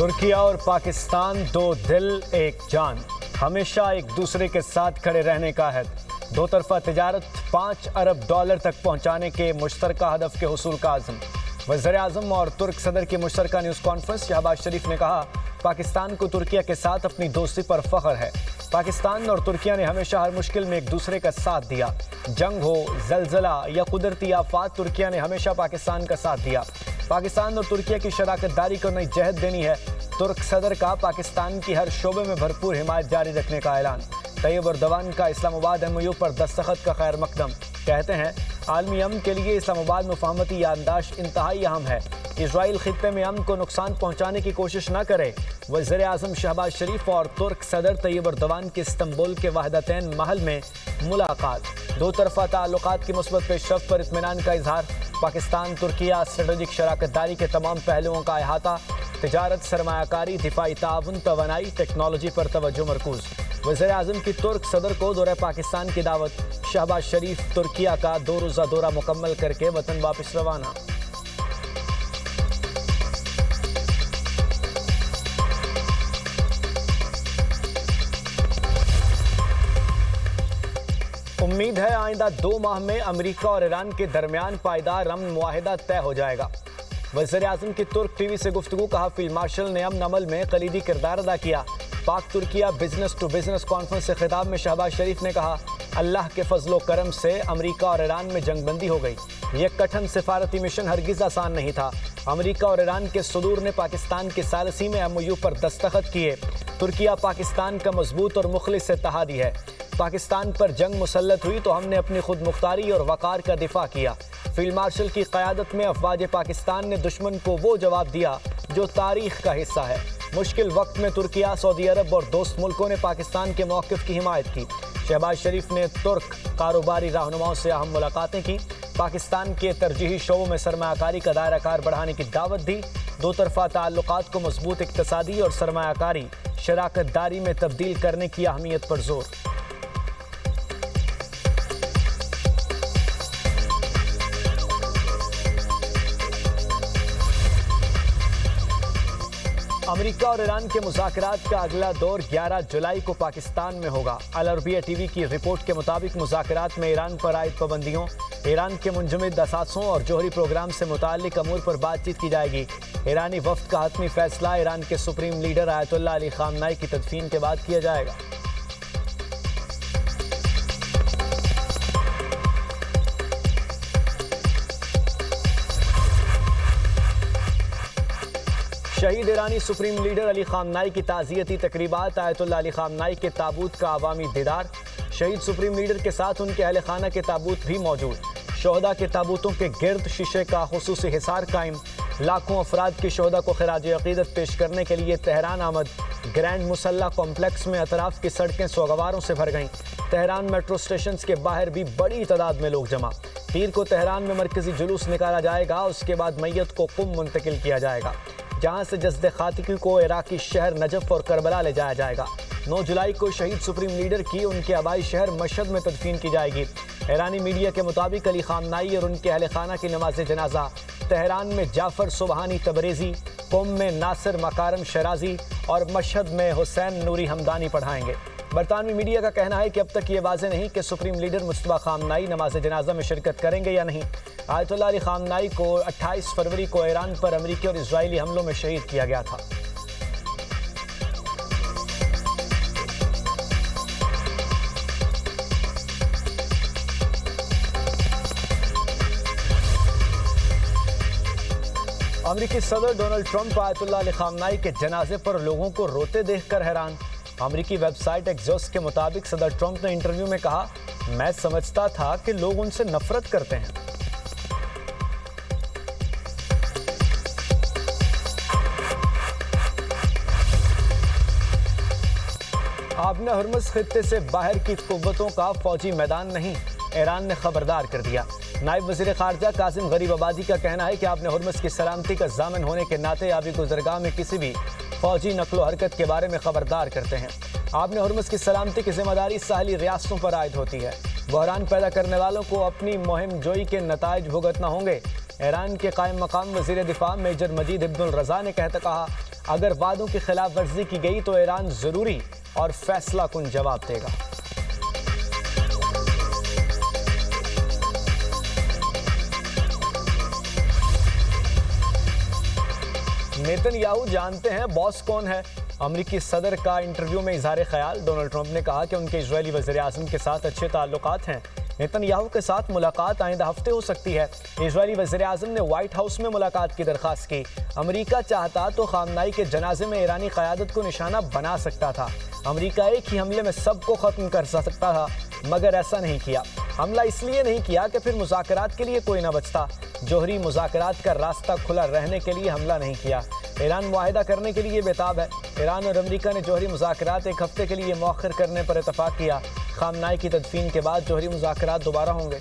तुर्किया और पाकिस्तान दो दिल एक जान, हमेशा एक दूसरे के साथ खड़े रहने का है। दो तरफा तिजारत 5 अरब डॉलर तक पहुंचाने के मुश्तरका हदफ के हुसूल का आज़म। वज़ीर-ए-आज़म और तुर्क सदर की मुश्तरका न्यूज़ कॉन्फ्रेंस। शहबाज शरीफ ने कहा, पाकिस्तान को तुर्किया के साथ अपनी दोस्ती पर फख्र है। पाकिस्तान और तुर्किया ने हमेशा हर मुश्किल में एक दूसरे का साथ दिया। जंग हो, जलजला या कुदरती आफात, तुर्किया ने हमेशा पाकिस्तान का साथ दिया। पाकिस्तान और तुर्किया की शराकत दारी को नई जहत देनी है। तुर्क सदर का पाकिस्तान की हर शोबे में भरपूर हिमायत जारी रखने का ऐलान। तैयब एर्दोगान का इस्लामाबाद MOU पर दस्तखत का खैर मकदम। कहते हैं, आलमी अमन के लिए इस्लामाबाद मुफाहमती याददाश्त इंतहाई अहम है। इजराइल खित्ते में अमन को नुकसान पहुंचाने की कोशिश न करे। वज़ीर-ए-आज़म शहबाज शरीफ और तुर्क सदर तैयब एर्दोगान की इस्तांबुल के वहदतैन महल में मुलाकात। दो तरफा ताल्लुकात की मुस्बत पेशरफ्त पर इत्मीनान का इजहार। पाकिस्तान तुर्किया स्ट्रेटेजिक शराकत दारी के तमाम पहलुओं का अहाता। तिजारत, सरमायाकारी, दिफाई ताउन, तवानाई, टेक्नोलॉजी पर तवज्जो मरकूज। वज़ीर-ए-आज़म की तुर्क सदर को दौरे पाकिस्तान की दावत। शहबाज शरीफ तुर्किया का 2 रोज़ा दौरा मुकम्मल करके वतन वापस रवाना। उम्मीद है आइंदा 2 माह में अमेरिका और ईरान के दरमियान पायदार अमन मुआहिदा तय हो जाएगा। वज़ीर-ए-आज़म की तुर्क टीवी से गुफ्तगू। कहा, फील्ड मार्शल ने अमन अमल में कलीदी किरदार अदा किया। Pak Turkiye business to business conference से खिताब में शहबाज शरीफ ने कहा, अल्लाह के फजलो करम से अमेरिका और ईरान में जंगबंदी हो गई। यह कठिन सिफारती मिशन हरगिज आसान नहीं था। अमेरिका और ईरान के सदूर ने पाकिस्तान की सालसी में MOU पर दस्तखत किए। तुर्किया पाकिस्तान का मजबूत और मुखलिस इत्तेहादी है। पाकिस्तान पर जंग मुसल्लत हुई तो हमने अपनी खुद मुख्तारी और वक़ार का दिफा किया। फील्ड मार्शल की क़यादत में अफवाज पाकिस्तान ने दुश्मन को वो जवाब दिया जो तारीख का हिस्सा है। मुश्किल वक्त में तुर्किया, सऊदी अरब और दोस्त मुल्कों ने पाकिस्तान के मौक़िफ़ की हिमायत की। शहबाज शरीफ ने तुर्क कारोबारी रहनुमाओं से अहम मुलाकातें की। पाकिस्तान के तरजीही शोबों में सरमायाकारी का दायरा कार बढ़ाने की दावत दी। दो तरफा ताल्लुकात को मजबूत इक़्तिसादी और सरमायाकारी शराकत दारी में तब्दील करने की अहमियत पर जोर। अमेरिका और ईरान के मुज़ाकरात का अगला दौर 11 जुलाई को पाकिस्तान में होगा। अल अरबिया टीवी की रिपोर्ट के मुताबिक मुज़ाकरात में ईरान पर आयद पाबंदियों, ईरान के मुंजमद असासों और जोहरी प्रोग्राम से मुताल्लिक अमूर पर बातचीत की जाएगी। ईरानी वफ्द का हतमी फैसला ईरान के सुप्रीम लीडर आयतुल्लाह अली ख़ामनाई की तदफीन के बाद किया जाएगा। शहीद ईरानी सुप्रीम लीडर अली ख़ामनाई की ताज़ियती तकरीबात। आयतुल्लाह अली ख़ामनाई के ताबूत का अवामी दीदार। शहीद सुप्रीम लीडर के साथ उनके अहल खाना के ताबूत भी मौजूद। शोहदा के ताबूतों के गिर्द शीशे का खुसूसी हिसार कायम। लाखों अफराद की शोहदा को खिराज अक़ीदत पेश करने के लिए तेहरान आमद। ग्रैंड मुसल्ला कॉम्प्लेक्स में अतराफ की सड़कें सोगवारों से भर गईं। तेहरान मेट्रो स्टेशन के बाहर भी बड़ी तादाद में लोग जमा। पीर को तेहरान में मरकजी जुलूस निकाला जाएगा। उसके बाद मैयत को कुम मुंतकिल किया जाएगा, जहां से जस्द खातिकी को इराकी शहर नजफ और करबला ले जाया जाएगा। 9 जुलाई को शहीद सुप्रीम लीडर की उनके आबाई शहर मशहद में तदफीन की जाएगी। ईरानी मीडिया के मुताबिक अली ख़ामनाई और उनके अहल खाना की नमाज जनाजा तेहरान में जाफ़र सुबहानी तबरेज़ी, कुम में नासिर मकारम शराजी और मशहद में हुसैन नूरी हमदानी पढ़ाएंगे। बरतानवी मीडिया का कहना है कि अब तक ये वाज़ेह नहीं कि सुप्रीम लीडर मुस्तफ़ा ख़ामनाई नमाज जनाजा में शिरकत करेंगे या नहीं। आयतुल्लाह अली ख़ामनाई को 28 फरवरी को ईरान पर अमेरिकी और इजरायली हमलों में शहीद किया गया था। अमेरिकी सदर डोनाल्ड ट्रंप आयतुल्लाह अली ख़ामनाई के जनाजे पर लोगों को रोते देखकर हैरान। अमेरिकी वेबसाइट एक्सोस के मुताबिक सदर ट्रंप ने इंटरव्यू में कहा, मैं समझता था कि लोग उनसे नफरत करते हैं। आबना हुर्मुज़ खित्ते से बाहर की कुव्वतों का फौजी मैदान नहीं, ईरान ने खबरदार कर दिया। नायब वज़ीर ख़ारजा कासिम गरीबाबादी का कहना है कि आबना हुर्मुज़ की सलामती का ज़ामिन होने के नाते आबी गुज़रगाह में किसी भी फौजी नकलो हरकत के बारे में खबरदार करते हैं। आबना हुर्मुज़ की सलामती की जिम्मेदारी साहली रियासतों पर आयद होती है। बहरान पैदा करने वालों को अपनी मुहिम जोई के नताइज भुगतना होंगे। ईरान के कायम मकाम वज़ीर दिफा मेजर मजीद इब्नुल रज़ा ने कहा, अगर वादों की खिलाफ वर्जी की गई तो ईरान जरूरी और फैसला कुन जवाब देगा। नेतन्याहू जानते हैं बॉस कौन है। अमेरिकी सदर का इंटरव्यू में इजहार ख्याल। डोनाल्ड ट्रंप ने कहा कि उनके इजरायली वज़ीर आज़म के साथ अच्छे ताल्लुकात हैं। नेतन्याहू के साथ मुलाकात आइंदा हफ्ते हो सकती है। इजरायली वज़ीर आज़म ने व्हाइट हाउस में मुलाकात की दरख्वास्त की। अमेरिका चाहता तो खामनाई के जनाजे में ईरानी क़यादत को निशाना बना सकता था। अमेरिका एक ही हमले में सबको ख़त्म कर सकता था, मगर ऐसा नहीं किया। हमला इसलिए नहीं किया कि फिर मुज़ाकरात के लिए कोई न बचता। जोहरी मुज़ाकरात का रास्ता खुला रहने के लिए हमला नहीं किया। ईरान मुआहिदा करने के लिए बेताब है। ईरान और अमेरिका ने जोहरी मुज़ाकरात एक हफ्ते के लिए मौखर करने पर इतफाक़ किया। खामनाई की तदफीन के बाद जोहरी मुज़ाकरात दोबारा होंगे।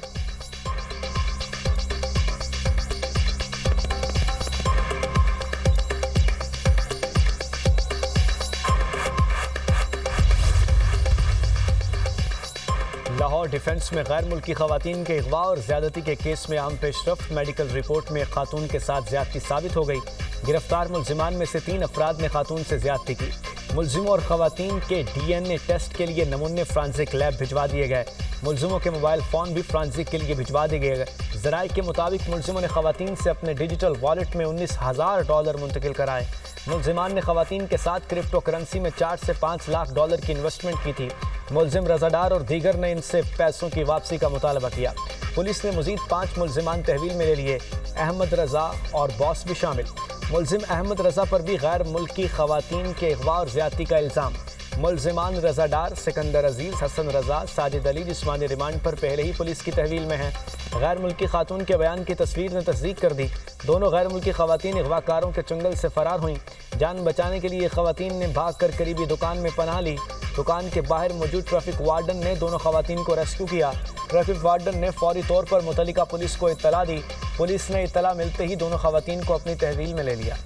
लाहौर डिफेंस में गैर मुल्की खवातीन के अगवा और ज्यादती के केस में अहम पेशरफ्त। मेडिकल रिपोर्ट में खातून के साथ ज्यादती साबित हो गई। गिरफ्तार मुलजिमान में से 3 अफराद ने खातून से ज्यादती की। मुलजिमों और खवातीन के DNA टेस्ट के लिए नमूने फ्रांसिक लैब भिजवा दिए गए। मुलजिमों के मोबाइल फ़ोन भी फ्रांसिक के लिए भिजवा दिए गए। ज़राए के मुताबिक मुलजिमों ने खवातीन से अपने डिजिटल वॉलेट में $19,000 मुंतकिल कराए। मुलजिमान ने खवातीन के साथ क्रिप्टो करेंसी में $4 से $5 लाख की इन्वेस्टमेंट की थी। मुलजिम रज़ादार और दीगर ने इनसे पैसों की वापसी का मुतालबा किया। पुलिस ने मजीद 5 मुलजिमान तहवील में ले लिए। अहमद रज़ा और बॉस भी शामिल। मुलजिम अहमद रज़ा पर भी गैर मुल्की खवातीन के अगवा और ज़्यादती का इल्ज़ाम। मुलजिमान रज़ादार सिकंदर अजीज़, हसन रज़ा, साजिद अली जिस्मानी रिमांड पर पहले ही पुलिस की तहवील में हैं। गैर मुल्की खातून के बयान की तस्वीर ने तस्दीक कर दी। दोनों गैर मुल्की खवातीन अगवाकारों के चंगल से फरार हुईं। जान बचाने के लिए खवातीन ने भाग कर करीबी दुकान में पनाह ली। दुकान के बाहर मौजूद ट्रैफिक वार्डन ने दोनों खवातीन को रेस्क्यू किया। ट्रैफिक वार्डन ने फौरी तौर पर मुतल्लिका पुलिस को इत्तला दी। पुलिस ने इत्तला मिलते ही दोनों खवातीन को अपनी तहवील में ले लिया।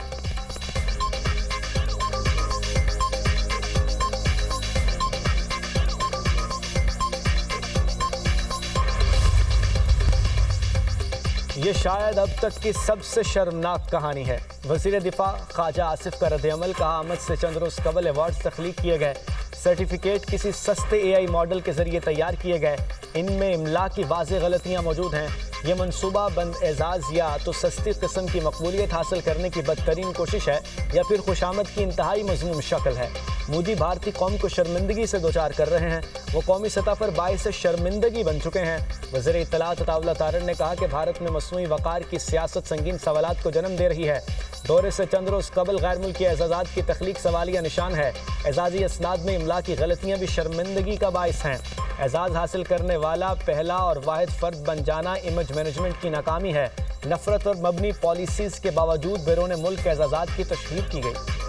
ये शायद अब तक की सबसे शर्मनाक कहानी है। वज़ीर दिफा ख्वाजा आसिफ का रद्द-ए-अमल। कहा आमद से चंद रोज़ कबल अवार्ड तख्लीक किए गए। सर्टिफिकेट किसी सस्ते AI मॉडल के जरिए तैयार किए गए। इनमें इमला की वाज़ेह गलतियाँ मौजूद हैं। ये मनसूबा बंद एजाज़ या तो सस्ती किस्म की मकबूलियत हासिल करने की बदतरीन कोशिश है या फिर खुशामद की इंतहाई मज़मूम शक्ल है। मोदी भारतीय कौम को शर्मिंदगी से दोचार कर रहे हैं। वो कौमी सतह पर बाइस शर्मिंदगी बन चुके हैं। वज़ीर इत्तलात अताउल्लाह तारड़ ने कहा कि भारत में मसनूई वक़ार की सियासत संगीन सवालात को जन्म दे रही है। दौरे से चंद रोज़ कबल गैर मुल्की एजाज़ात की तख्लीक सवालिया निशान है। एजाज़ी असनाद में इमला की गलतियाँ भी शर्मिंदगी का बाइस हैं। एजाज़ हासिल करने वाला पहला और वाहिद फ़र्द बन जाना इमेज मैनेजमेंट की नाकामी है। नफरत और मबनी पॉलिसीज़ के बावजूद बैरून मुल्क एजाज़ात की तशहीर की गई।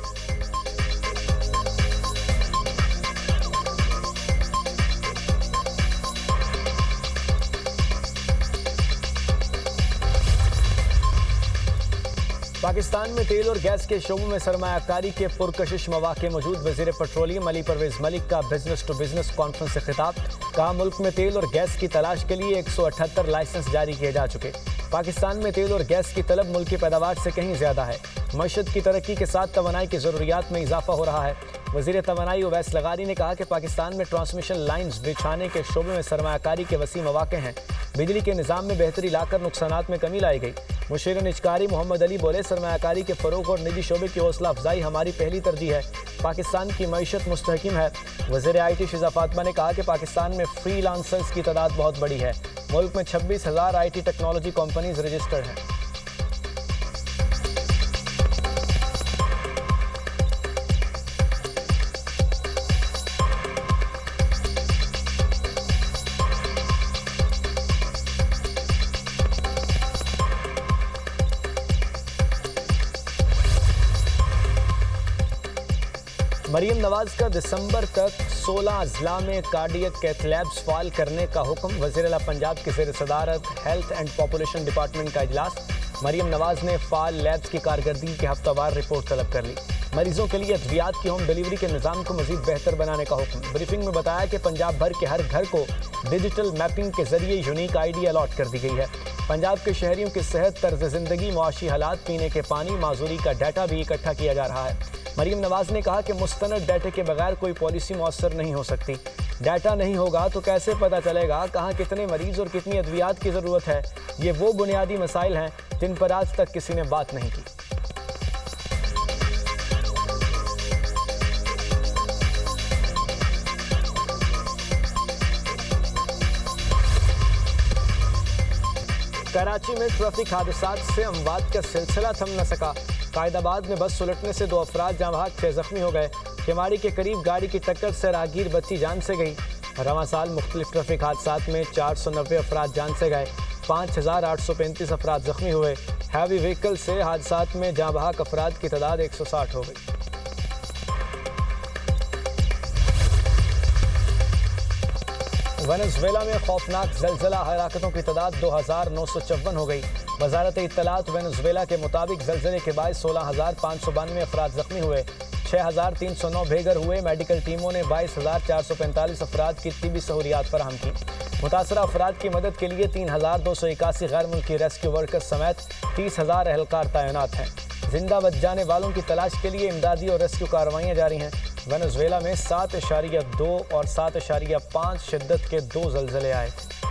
पाकिस्तान में तेल और गैस के शोबों में सरमायाकारी के पुरकशिश मौके मौजूद। वज़ीर पेट्रोलियम अली परवेज़ मलिक का बिजनेस टू बिजनेस कॉन्फ्रेंस से खिताब। कहा मुल्क में तेल और गैस की तलाश के लिए 178 लाइसेंस जारी किए जा चुके। पाकिस्तान में तेल और गैस की तलब मुल्क की पैदावार से कहीं ज़्यादा है। मईशत की तरक्की के साथ तवानाई की ज़रूरियात में इजाफा हो रहा है। वज़ीर तवानाई उवैस लगारी ने कहा कि पाकिस्तान में ट्रांसमिशन लाइन्स बिछाने के शोबे में सरमायाकारी के वसी मौके हैं। बिजली के निज़ाम में बेहतरी लाकर नुकसानात में कमी लाई गई। मुशीर निजकारी मोहम्मद अली बोले सरमायाकारी के फ़रोग़ और निजी शोबे की हौसला अफजाई हमारी पहली तरजीह है। पाकिस्तान की मईशत मुस्तहकिम है। वज़ीर IT शिज़ा फातिमा ने कहा कि पाकिस्तान में फ्रीलांसर्स की तादाद बहुत बड़ी है। मुल्क में 26,000 IT टेक्नोलॉजी कंपनीज रजिस्टर्ड हैं। मरीम नवाज का दिसंबर तक 16 अजला में कार्डियक कैथ लैब्स फाल करने का हुक्म। वज़ीर आला पंजाब के ज़ेर सदारत हेल्थ एंड पॉपुलेशन डिपार्टमेंट का इजलास। मरीम नवाज ने फाल लैब्स की कारकर्दगी की हफ्तावार रिपोर्ट तलब कर ली। मरीजों के लिए अद्वियात की होम डिलीवरी के निज़ाम को मज़ीद बेहतर बनाने का हुक्म। ब्रीफिंग में बताया कि पंजाब भर के हर घर को डिजिटल मैपिंग के जरिए यूनिक ID अलॉट कर दी गई है। पंजाब के शहरियों की सेहत, तर्ज ज़िंदगी, मुआशी हालात, पीने के पानी, माजूरी का डाटा भी इकट्ठा किया जा रहा है। मरीम नवाज ने कहा कि मुस्तनद डाटा के बगैर कोई पॉलिसी मौसर नहीं हो सकती। डाटा नहीं होगा तो कैसे पता चलेगा कहाँ कितने मरीज और कितनी अद्वियात की ज़रूरत है। ये वो बुनियादी मसाइल हैं जिन पर आज तक किसी ने बात नहीं की। कराची में ट्रैफिक हादसात से अमवात का सिलसिला थम न सका। कायदाबाद में बस उलटने से 2 अफराद जहाँ वहाँ 6 जख्मी हो गए। केमाड़ी के करीब गाड़ी की टक्कर से राहगीर बच्ची जान से गई। रवां साल मुख्तलिफ ट्रैफिक हादसात में 490 अफराद जान से गए, 5835 अफराद जख्मी हुए। हैवी व्हीकल से हादसात में जहाँ वहाँ अफराद की तादाद 160 हो गई। वेनेजुएला में खौफनाक ज़लज़ला, हलाकतों की तादाद 2954 हो गई। वजारत इत्तलात वेनेजुएला के मुताबिक ज़लज़ले के बाद 16,592 अफराद जख्मी हुए, 6,309 बेघर हुए। मेडिकल टीमों ने 22,445 अफराद की तिबी सहूलियात फराहम की। मुतासरा अफराद की मदद के लिए 3,281 गैर मुल्की रेस्क्यू वर्कर्स समेत 30,000 एहलकार तैनात हैं। जिंदा बच जाने वालों की तलाश के लिए इमदादी और रेस्क्यू कार्रवाइयाँ जारी हैं। वेनेजुएला में 7.2 और 7.5 शिद्दत के 2 ज़लज़ले आए थे।